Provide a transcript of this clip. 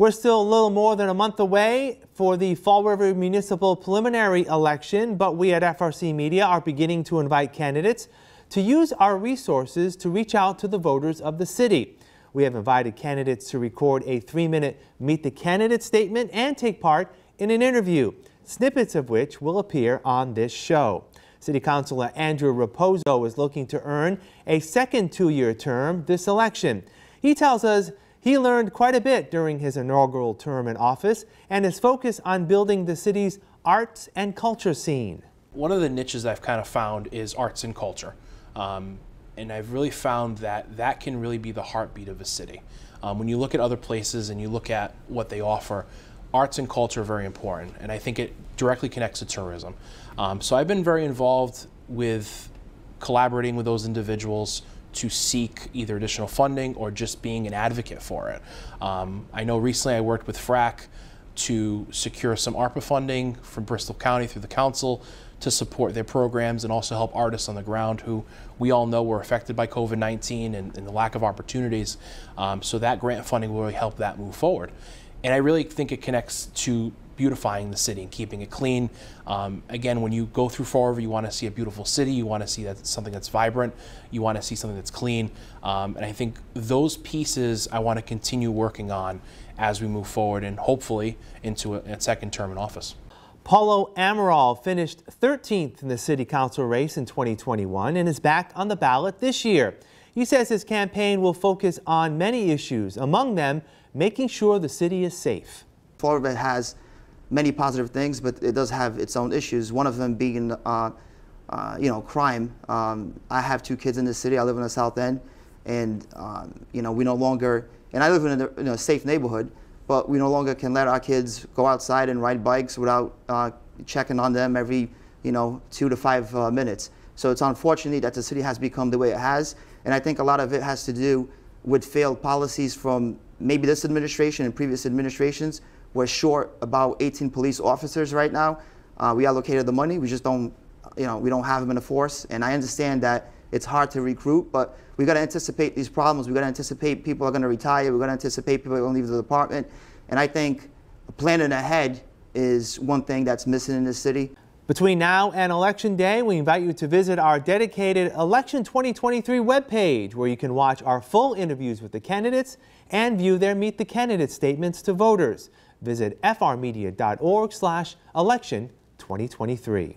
We're still a little more than a month away for the Fall River Municipal preliminary election, but we at FRC Media are beginning to invite candidates to use our resources to reach out to the voters of the city. We have invited candidates to record a 3-minute Meet the Candidate statement and take part in an interview, snippets of which will appear on this show. City Councilor Andrew Raposo is looking to earn a second 2-year term this election. He tells us he learned quite a bit during his inaugural term in office and is focused on building the city's arts and culture scene. One of the niches I've kind of found is arts and culture. And I've really found that that can really be the heartbeat of a city. When you look at other places and you look at what they offer, arts and culture are very important, and I think it directly connects to tourism. So I've been very involved with collaborating with those individuals to seek either additional funding or just being an advocate for it. I know recently I worked with FRAC to secure some ARPA funding from Bristol County through the council to support their programs and also help artists on the ground who we all know were affected by COVID-19 and the lack of opportunities. So that grant funding will really help that move forward. And I really think it connects to beautifying the city and keeping it clean. Again, when you go through Fall River, you want to see a beautiful city. You want to see that something that's vibrant. You want to see something that's clean. And I think those pieces I want to continue working on as we move forward and hopefully into a second term in office. Paulo Amaral finished 13th in the city council race in 2021 and is back on the ballot this year. He says his campaign will focus on many issues, among them making sure the city is safe. Fall River has many positive things, but it does have its own issues. One of them being, crime. I have 2 kids in the city. I live in the South End, and we no longer. And I live in a safe neighborhood, but we no longer can let our kids go outside and ride bikes without checking on them every 2 to 5 minutes. So it's unfortunate that the city has become the way it has, and I think a lot of it has to do with failed policies from maybe this administration and previous administrations. We're short about 18 police officers right now. We allocated the money, we just don't, we don't have them in the force. And I understand that it's hard to recruit, but we got to anticipate these problems. We got to anticipate people are going to retire. We got to anticipate people are going to leave the department. And I think planning ahead is one thing that's missing in this city. Between now and Election Day, we invite you to visit our dedicated Election 2023 webpage, where you can watch our full interviews with the candidates and view their Meet the Candidate statements to voters. Visit frmedia.org/election2023.